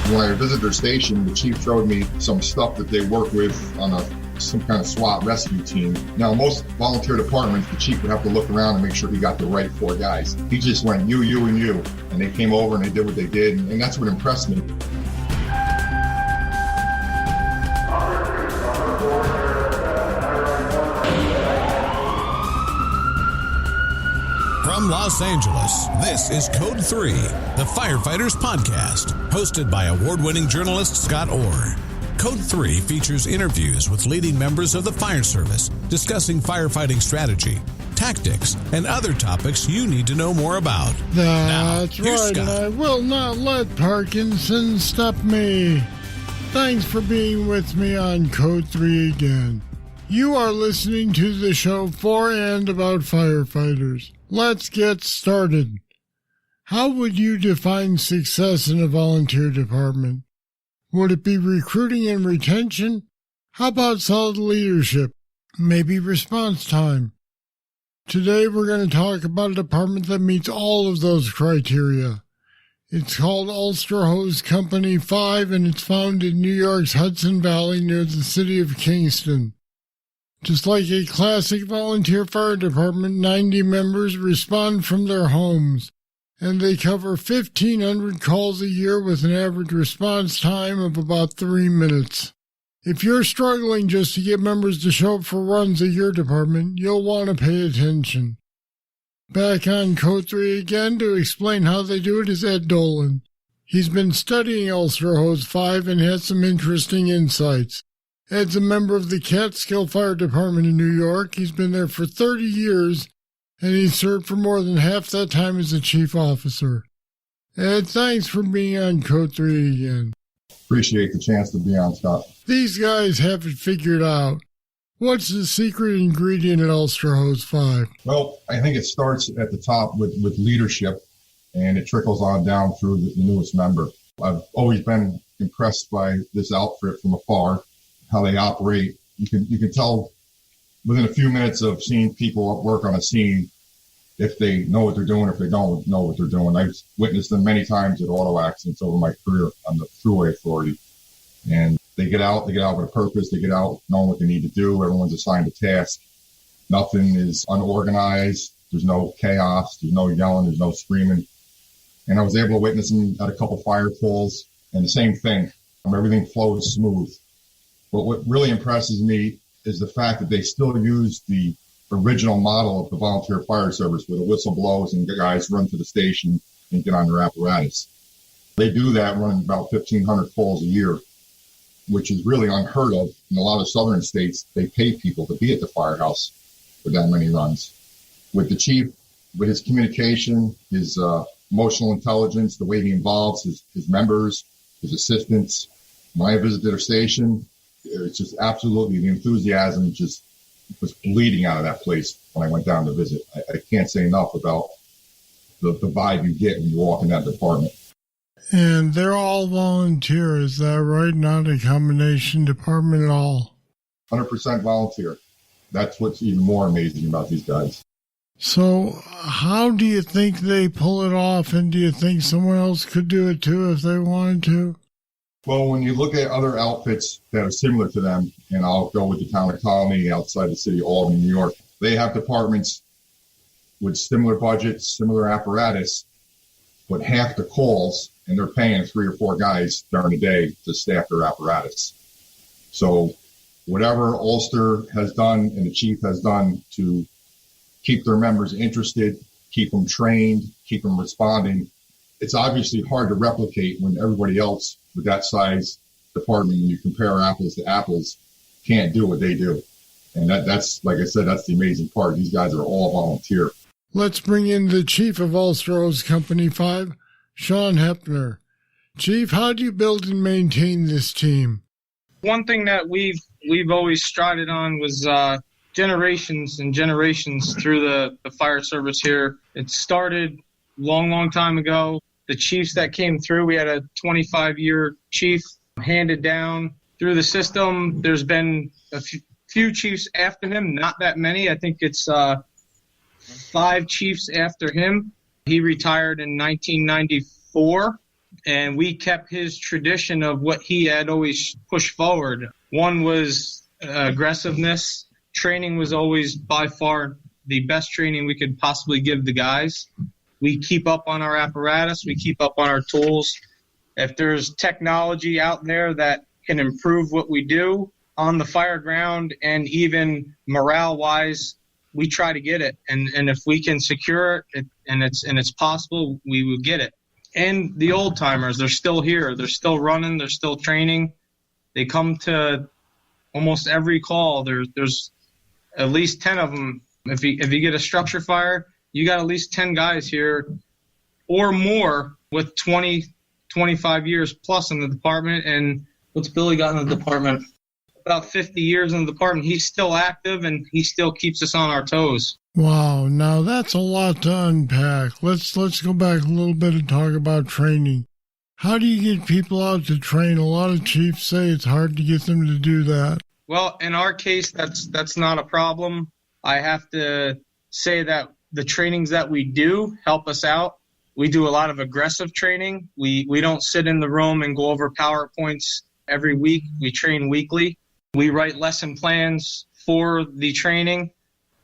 When I visited their station, the chief showed me some stuff that they work with on some kind of SWAT rescue team. Now, most volunteer departments, the chief would have to look around and make sure he got the right 4 guys. He just went, you, and you. And they came over and they did what they did. And that's what impressed me. From Los Angeles, this is Code 3, the Firefighters Podcast, hosted by award-winning journalist Scott Orr. Code 3 features interviews with leading members of the fire service, discussing firefighting strategy, tactics, and other topics you need to know more about. That's right, and I will not let Parkinson stop me. Thanks for being with me on Code 3 again. You are listening to the show for and about firefighters. Let's get started. How would you define success in a volunteer department? Would it be recruiting and retention? How about solid leadership? Maybe response time? Today we're going to talk about a department that meets all of those criteria. It's called Ulster Hose Company 5, and it's found in New York's Hudson Valley near the city of Kingston. Just like a classic volunteer fire department, 90 members respond from their homes, and they cover 1,500 calls a year with an average response time of about 3 minutes. If you're struggling just to get members to show up for runs at your department, you'll want to pay attention. Back on Code 3 again to explain how they do it is Ed Dolan. He's been studying Ulster Hose 5 and has some interesting insights. Ed's a member of the Catskill Fire Department in New York. He's been there for 30 years, and he served for more than half that time as a chief officer. Ed, thanks for being on Code 3 again. Appreciate the chance to be on, Scott. These guys have it figured out. What's the secret ingredient at Ulster Hose 5? Well, I think it starts at the top with leadership, and it trickles on down through the newest member. I've always been impressed by this outfit from afar. How they operate. You can tell within a few minutes of seeing people work on a scene if they know what they're doing, if they don't know what they're doing. I've witnessed them many times at auto accidents over my career on the Thruway Authority. And they get out with a purpose. They get out knowing what they need to do. Everyone's assigned a task. Nothing is unorganized. There's no chaos. There's no yelling. There's no screaming. And I was able to witness them at a couple fire calls, and the same thing. Everything flows smooth. But what really impresses me is the fact that they still use the original model of the volunteer fire service, where the whistle blows and the guys run to the station and get on their apparatus. They do that running about 1,500 calls a year, which is really unheard of. In a lot of southern states, they pay people to be at the firehouse for that many runs. With the chief, with his communication, his emotional intelligence, the way he involves his members, his assistants, when I visited their station, it's just absolutely, the enthusiasm just was bleeding out of that place when I went down to visit. I can't say enough about the vibe you get when you walk in that department. And they're all volunteer, is that right? Not a combination department at all? 100% volunteer. That's what's even more amazing about these guys. So how do you think they pull it off, and do you think someone else could do it too if they wanted to? Well, when you look at other outfits that are similar to them, and I'll go with the town of Colony outside the city of Albany, New York, they have departments with similar budgets, similar apparatus, but half the calls, and they're paying 3 or 4 guys during the day to staff their apparatus. So whatever Ulster has done and the chief has done to keep their members interested, keep them trained, keep them responding, it's obviously hard to replicate when everybody else with that size department, when you compare apples to apples, can't do what they do. And that's, like I said, that's the amazing part. These guys are all volunteer. Let's bring in the chief of Ulster Hose Company 5, Shabw Heppner. Chief, how do you build and maintain this team? One thing that we've always strided on was generations and generations through the fire service here. It started long time ago. The chiefs that came through, we had a 25-year chief handed down through the system. There's been a few chiefs after him, not that many. I think it's 5 chiefs after him. He retired in 1994. and we kept his tradition of what he had always pushed forward. One was aggressiveness. Training was always by far the best training we could possibly give the guys. We keep up on our apparatus. We keep up on our tools. If there's technology out there that can improve what we do on the fire ground and even morale-wise, we try to get it. And if we can secure it and it's possible, we will get it. And the old-timers, they're still here. They're still running. They're still training. They come to almost every call. There's at least 10 of them. If you get a structure fire, you got at least 10 guys here or more with 20, 25 years plus in the department. And what's Billy got in the department? About 50 years in the department. He's still active, and he still keeps us on our toes. Wow, now that's a lot to unpack. Let's go back a little bit and talk about training. How do you get people out to train? A lot of chiefs say it's hard to get them to do that. Well, in our case, that's not a problem. I have to say that the trainings that we do help us out. We do a lot of aggressive training. We don't sit in the room and go over PowerPoints every week. We train weekly. We write lesson plans for the training.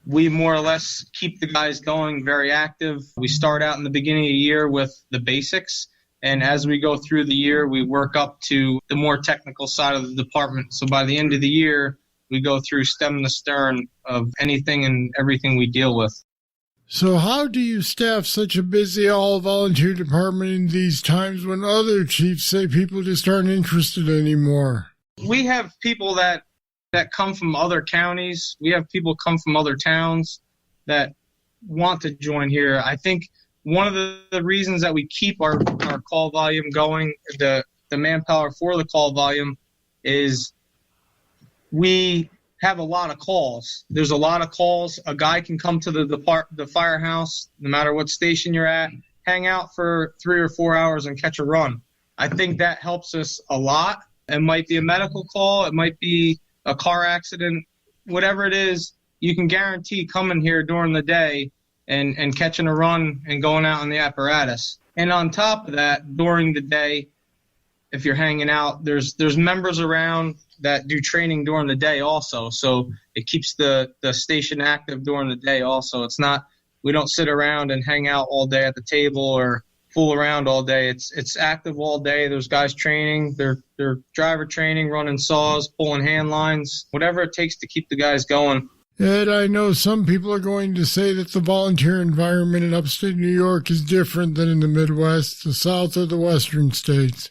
We more or less keep the guys going, very active. We start out in the beginning of the year with the basics, and as we go through the year, we work up to the more technical side of the department. So by the end of the year, we go through stem to stern of anything and everything we deal with. So how do you staff such a busy all-volunteer department in these times when other chiefs say people just aren't interested anymore? We have people that come from other counties. We have people come from other towns that want to join here. I think one of the reasons that we keep our call volume going, the manpower for the call volume, is we have a lot of calls. There's a lot of calls. A guy can come to the firehouse, no matter what station you're at, hang out for 3 or 4 hours and catch a run. I think that helps us a lot. It might be a medical call. It might be a car accident. Whatever it is, you can guarantee coming here during the day and catching a run and going out in the apparatus. And on top of that, during the day, if you're hanging out, there's members around that do training during the day also. So it keeps the station active during the day also. It's not, we don't sit around and hang out all day at the table or fool around all day. It's active all day. There's guys training, they're driver training, running saws, pulling hand lines, whatever it takes to keep the guys going. Ed, I know some people are going to say that the volunteer environment in upstate New York is different than in the Midwest, the South, or the Western states.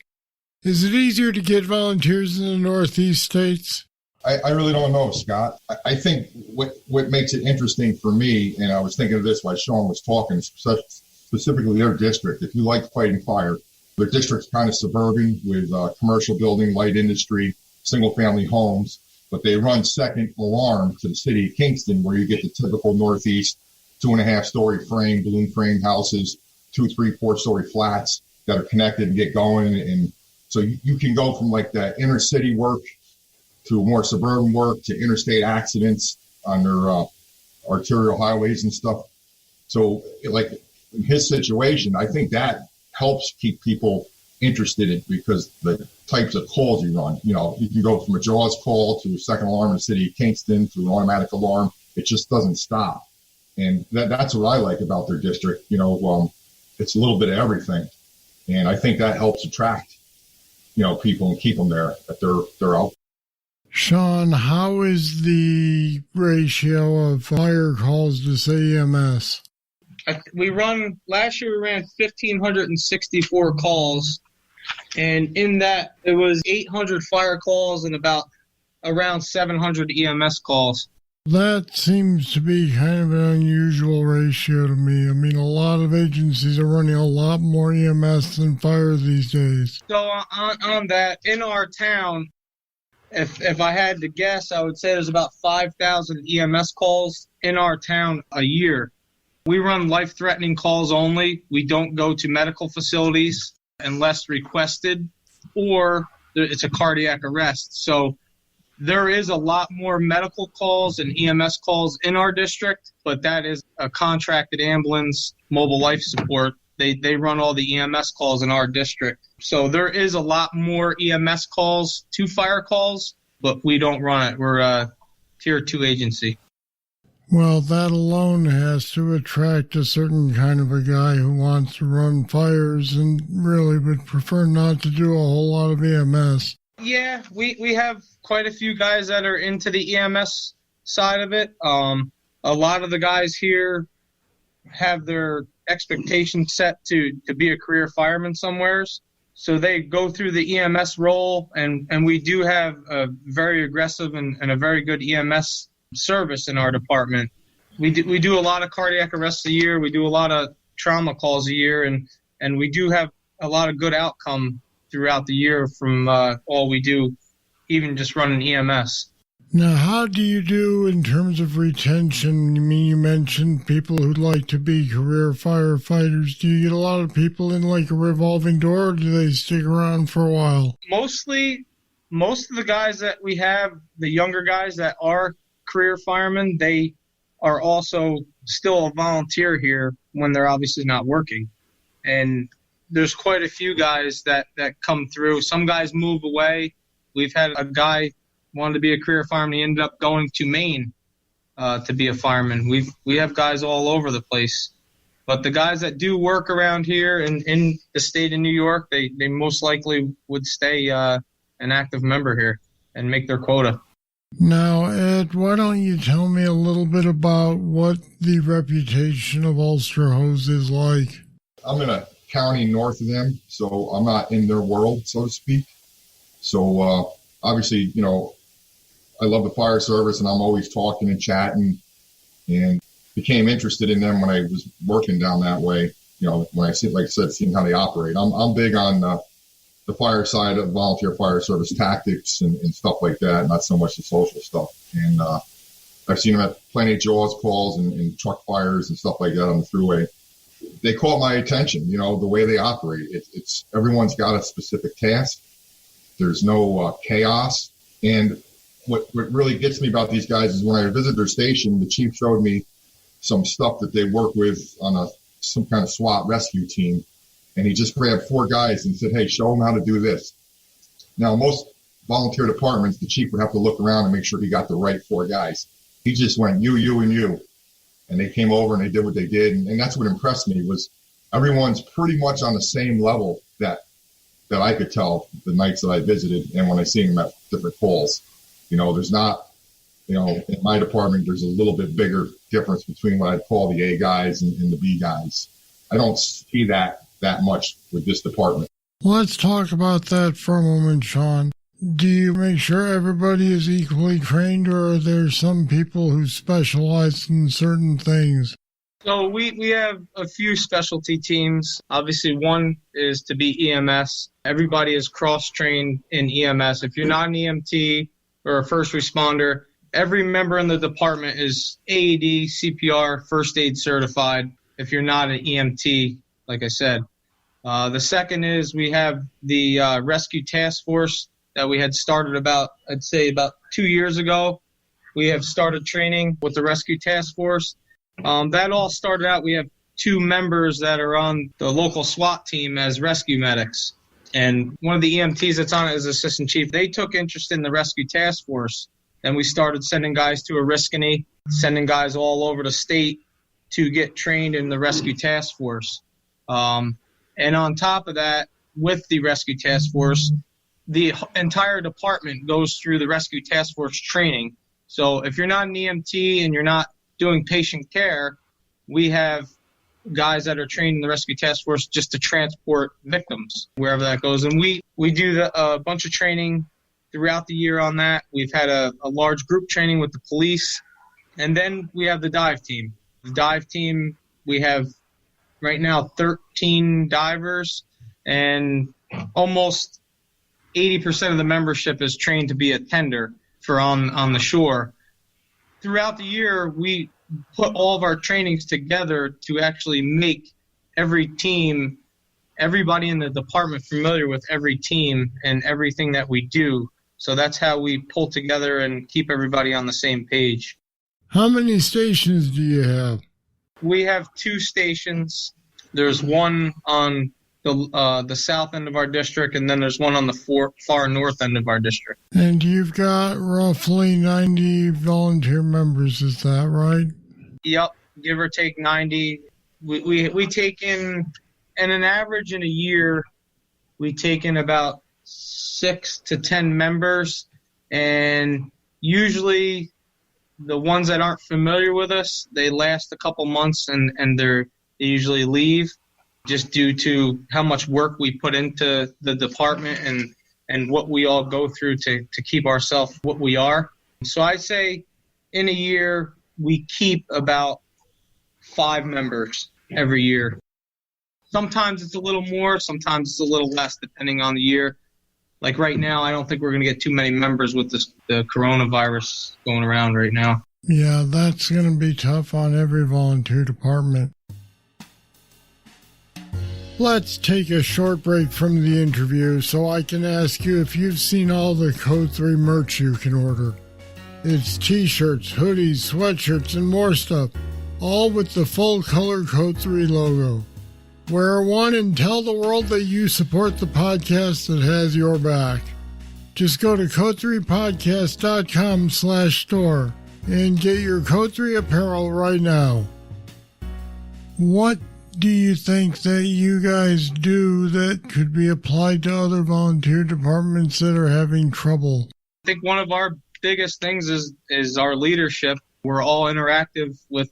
Is it easier to get volunteers in the Northeast states? I really don't know, Scott. I think what makes it interesting for me, and I was thinking of this while Shawn was talking, specifically their district. If you like fighting fire, their district's kind of suburban with commercial building, light industry, single-family homes, but they run second alarm to the city of Kingston, where you get the typical Northeast 2.5-story frame, balloon frame houses, 2, 3, 4-story flats that are connected and get going. And so you can go from like that inner city work to more suburban work to interstate accidents on their arterial highways and stuff. So like in his situation, I think that helps keep people interested in, because the types of calls you run, you can go from a JAWS call to a second alarm in the city of Kingston to an automatic alarm. It just doesn't stop. And that's what I like about their district. It's a little bit of everything. And I think that helps attract, people and keep them there if they're out. Shawn, how is the ratio of fire calls to say EMS? Last year we ran 1,564 calls, and in that it was 800 fire calls and around 700 EMS calls. That seems to be kind of an unusual ratio to me. I mean, a lot of agencies are running a lot more EMS than fire these days. So on that, in our town, if I had to guess, I would say there's about 5,000 EMS calls in our town a year. We run life-threatening calls only. We don't go to medical facilities unless requested, or it's a cardiac arrest. So there is a lot more medical calls and EMS calls in our district, but that is a contracted ambulance, mobile life support. They run all the EMS calls in our district. So there is a lot more EMS calls to fire calls, but we don't run it. We're a Tier 2 agency. Well, that alone has to attract a certain kind of a guy who wants to run fires and really would prefer not to do a whole lot of EMS. Yeah, we have quite a few guys that are into the EMS side of it. A lot of the guys here have their expectations set to be a career fireman somewheres. So they go through the EMS role, and we do have a very aggressive and a very good EMS service in our department. We do a lot of cardiac arrests a year. We do a lot of trauma calls a year, and we do have a lot of good outcome throughout the year from all we do, even just running EMS. Now, how do you do in terms of retention? I mean, you mentioned people who'd like to be career firefighters. Do you get a lot of people in like a revolving door, or do they stick around for a while? Mostly, most of the guys that we have, the younger guys that are career firemen, they are also still a volunteer here when they're obviously not working. And there's quite a few guys that come through. Some guys move away. We've had a guy wanted to be a career fireman. He ended up going to Maine to be a fireman. We have guys all over the place. But the guys that do work around here in the state of New York, they most likely would stay an active member here and make their quota. Now, Ed, why don't you tell me a little bit about what the reputation of Ulster Hose is like? I'm in a county north of them, so I'm not in their world, so to speak. So obviously, I love the fire service, and I'm always talking and chatting, and became interested in them when I was working down that way. When I see, like I said, seeing how they operate. I'm big on the fire side of volunteer fire service tactics and stuff like that, not so much the social stuff. And I've seen them at plenty of Jaws calls and truck fires and stuff like that on the thruway. They caught my attention, the way they operate. It's everyone's got a specific task. There's no chaos. And what really gets me about these guys is when I visit their station, the chief showed me some stuff that they work with on some kind of SWAT rescue team. And he just grabbed 4 guys and said, hey, show them how to do this. Now, most volunteer departments, the chief would have to look around and make sure he got the right 4 guys. He just went, you, and you. And they came over and they did what they did. And that's what impressed me was everyone's pretty much on the same level that I could tell the nights that I visited and when I seen them at different calls. There's not, in my department, there's a little bit bigger difference between what I'd call the A guys and the B guys. I don't see that much with this department. Let's talk about that for a moment, Shawn. Do you make sure everybody is equally trained, or are there some people who specialize in certain things? So we have a few specialty teams. Obviously, one is to be EMS. Everybody is cross-trained in EMS. If you're not an EMT or a first responder, every member in the department is AED, CPR, first aid certified. If you're not an EMT, like I said. The second is we have the rescue task force that we had started about 2 years ago. We have started training with the rescue task force. That all started out, we have 2 members that are on the local SWAT team as rescue medics. And one of the EMTs that's on it is assistant chief. They took interest in the rescue task force. And we started sending guys to Oriskany, sending guys all over the state to get trained in the rescue task force. And on top of that, with the rescue task force, the entire department goes through the rescue task force training. So if you're not an EMT and you're not doing patient care, we have guys that are trained in the rescue task force just to transport victims wherever that goes. And we do a bunch of training throughout the year on that. We've had a large group training with the police. And then we have the dive team. The dive team, we have right now 13 divers, and almost 80% of the membership is trained to be a tender for on the shore. Throughout the year, we put all of our trainings together to actually make every team, everybody in the department familiar with every team and everything that we do. So that's how we pull together and keep everybody on the same page. How many stations do you have? We have 2 stations. There's one on the south end of our district, and then there's one on the far north end of our district. And you've got roughly 90 volunteer members, is that right? Yep, give or take 90. We take in an average in a year, we take in about 6 to 10 members, and usually the ones that aren't familiar with us, they last a couple months and they usually leave, just due to how much work we put into the department and what we all go through to keep ourselves what we are. So I'd say in a year, we keep about 5 members every year. Sometimes it's a little more, sometimes it's a little less, depending on the year. Like right now, I don't think we're going to get too many members with the coronavirus going around right now. Yeah, that's going to be tough on every volunteer department. Let's take a short break from the interview so I can ask you if you've seen all the Code 3 merch you can order. It's t-shirts, hoodies, sweatshirts, and more stuff, all with the full-color Code 3 logo. Wear one and tell the world that you support the podcast that has your back. Just go to code3podcast.com/store and get your Code 3 apparel right now. What do you think that you guys do that could be applied to other volunteer departments that are having trouble? I think one of our biggest things is our leadership. We're all interactive with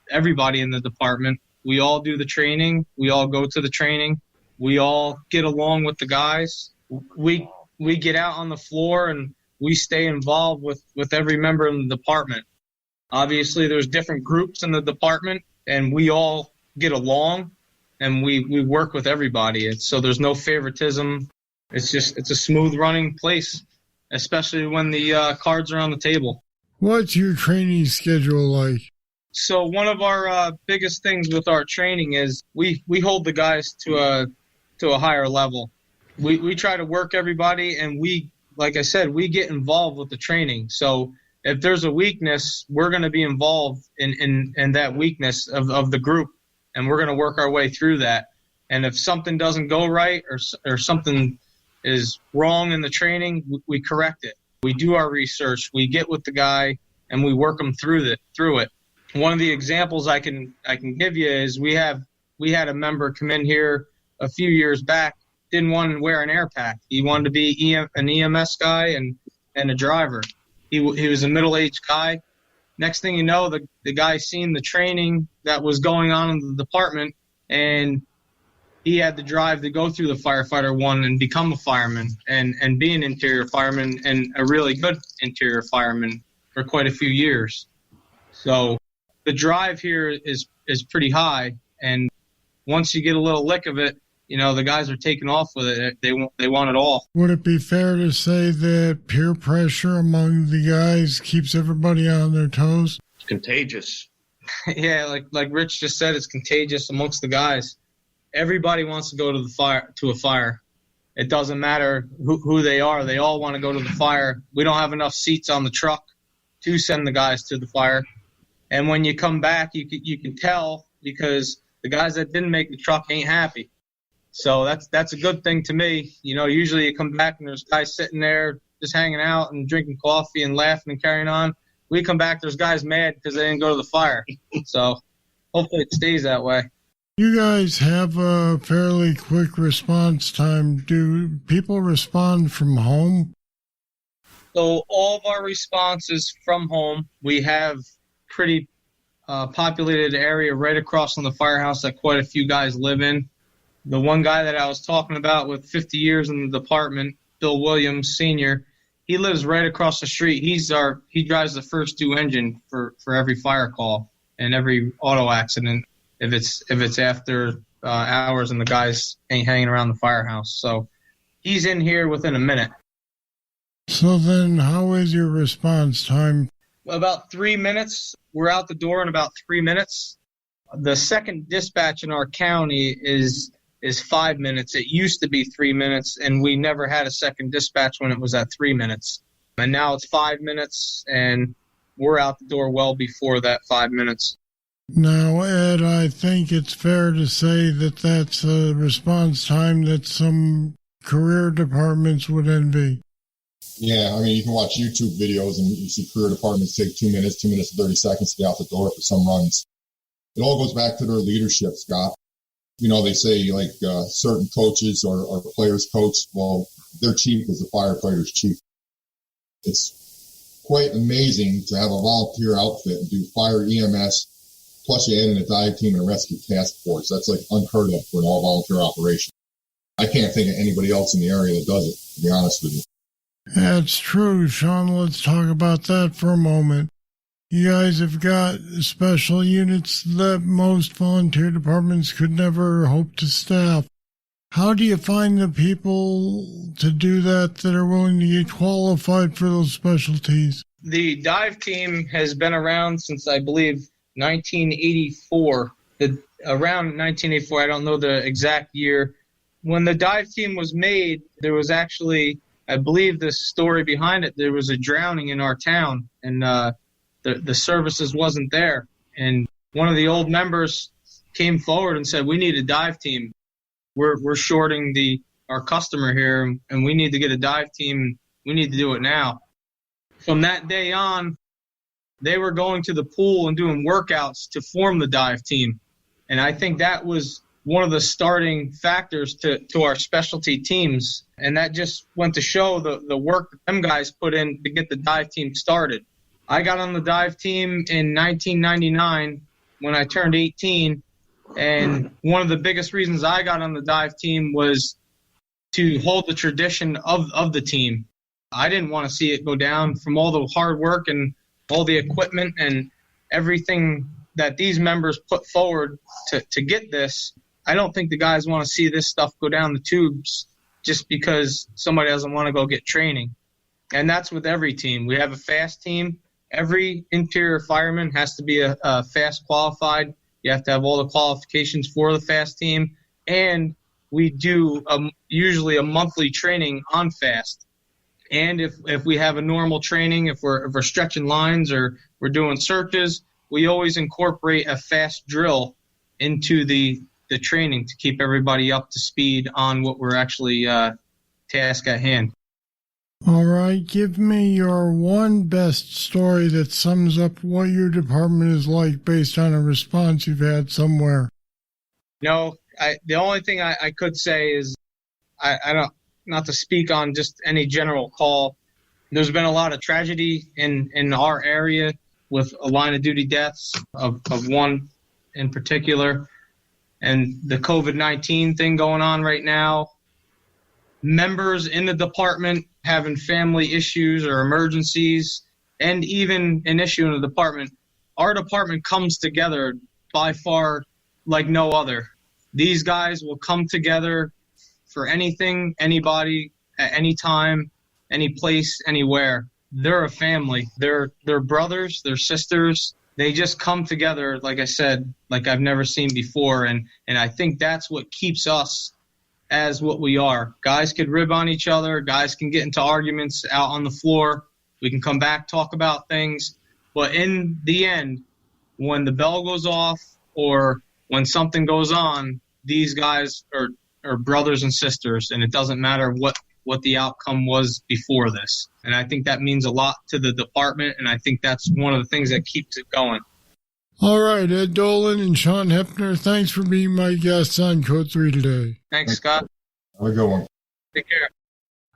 everybody in the department. We all do the training. We all go to the training. We all get along with the guys. We get out on the floor and we stay involved with every member in the department. Obviously, there's different groups in the department, and we all get along, and we work with everybody. So there's no favoritism. It's a smooth running place, especially when the cards are on the table. What's your training schedule like? So one of our biggest things with our training is we hold the guys to a higher level. We try to work everybody, and like I said, we get involved with the training. So if there's a weakness, we're going to be involved in that weakness of the group, and we're going to work our way through that. And if something doesn't go right or something is wrong in the training, we correct it. We do our research. We get with the guy, and we work them through it. One of the examples I can give you is we had a member come in here a few years back, didn't want to wear an air pack. He wanted to be an EMS guy and a driver. He was a middle-aged guy. Next thing you know, the guy seen the training that was going on in the department, and he had the drive to go through the firefighter one and become a fireman and be an interior fireman, and a really good interior fireman for quite a few years. So the drive here is pretty high, and once you get a little lick of it, the guys are taking off with it. They want it all. Would it be fair to say that peer pressure among the guys keeps everybody on their toes? It's contagious. Yeah, like Rich just said, it's contagious amongst the guys. Everybody wants to go to a fire. It doesn't matter who they are. They all want to go to the fire. We don't have enough seats on the truck to send the guys to the fire. And when you come back, you can tell, because the guys that didn't make the truck ain't happy. So that's a good thing to me. Usually you come back and there's guys sitting there just hanging out and drinking coffee and laughing and carrying on. We come back, there's guys mad because they didn't go to the fire. So hopefully it stays that way. You guys have a fairly quick response time. Do people respond from home? So all of our response is from home. We have pretty populated area right across from the firehouse that quite a few guys live in. The one guy that I was talking about with 50 years in the department, Bill Williams, Sr., he lives right across the street. He drives the first due engine for every fire call and every auto accident if it's after hours and the guys ain't hanging around the firehouse. So he's in here within a minute. So then how is your response time? About 3 minutes. We're out the door in about 3 minutes. The second dispatch in our county is 5 minutes. It used to be 3 minutes, and we never had a second dispatch when it was at 3 minutes. And now it's 5 minutes, and we're out the door well before that 5 minutes. Now, Ed, I think it's fair to say that that's a response time that some career departments would envy. Yeah, I mean, you can watch YouTube videos and you see career departments take 2 minutes, 2 minutes and 30 seconds to get out the door for some runs. It all goes back to their leadership, Scott. You know, they say like certain coaches or players coach, well, their chief is the firefighter's chief. It's quite amazing to have a volunteer outfit and do fire EMS, plus you add in a dive team and a rescue task force. That's like unheard of for an all-volunteer operation. I can't think of anybody else in the area that does it, to be honest with you. That's true, Shawn. Let's talk about that for a moment. You guys have got special units that most volunteer departments could never hope to staff. How do you find the people to do that are willing to get qualified for those specialties? The dive team has been around since, I believe, 1984. Around 1984, I don't know the exact year. When the dive team was made, there was actually, I believe the story behind it, there was a drowning in our town, and the services wasn't there. And one of the old members came forward and said, we need a dive team. We're shorting our customer here, and we need to get a dive team. We need to do it now. From that day on, they were going to the pool and doing workouts to form the dive team. And I think that was one of the starting factors to our specialty teams. And that just went to show the work that them guys put in to get the dive team started. I got on the dive team in 1999 when I turned 18. And one of the biggest reasons I got on the dive team was to hold the tradition of the team. I didn't want to see it go down from all the hard work and all the equipment and everything that these members put forward to get this. I don't think the guys want to see this stuff go down the tubes just because somebody doesn't want to go get training. And that's with every team. We have a fast team. Every interior fireman has to be a fast qualified. You have to have all the qualifications for the fast team. And we do usually a monthly training on fast. And if we have a normal training, if we're stretching lines or we're doing searches, we always incorporate a fast drill into the training to keep everybody up to speed on what we're actually task at hand. All right, give me your one best story that sums up what your department is like based on a response you've had somewhere. No, the only thing I could say is I don't, not to speak on just any general call. There's been a lot of tragedy in our area with a line of duty deaths of one in particular, and the COVID-19 thing going on right now. Members in the department having family issues or emergencies, and even an issue in the department. Our department comes together by far like no other. These guys will come together for anything, anybody, at any time, any place, anywhere. They're a family. They're brothers, they're sisters. They just come together, like I said, like I've never seen before. And I think that's what keeps us as what we are. Guys could rib on each other. Guys can get into arguments out on the floor. We can come back, talk about things. But in the end, when the bell goes off or when something goes on, these guys are brothers and sisters, and it doesn't matter what the outcome was before this. And I think that means a lot to the department, and I think that's one of the things that keeps it going. All right, Ed Dolan and Shawn Heppner, thanks for being my guests on Code 3 today. Thanks, Scott. Have a good one. Take care.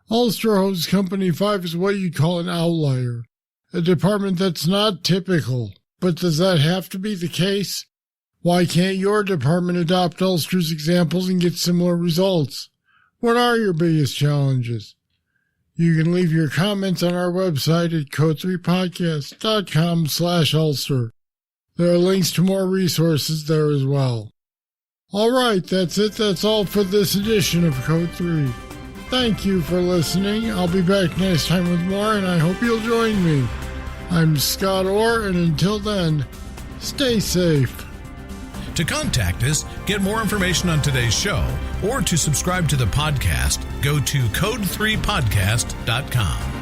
Ulster Hose Company 5 is what you'd call an outlier, a department that's not typical. But does that have to be the case? Why can't your department adopt Ulster's examples and get similar results? What are your biggest challenges? You can leave your comments on our website at code3podcast.com/Ulster. There are links to more resources there as well. All right, that's it. That's all for this edition of Code 3. Thank you for listening. I'll be back next time with more, and I hope you'll join me. I'm Scott Orr, and until then, stay safe. To contact us, get more information on today's show, or to subscribe to the podcast, go to code3podcast.com.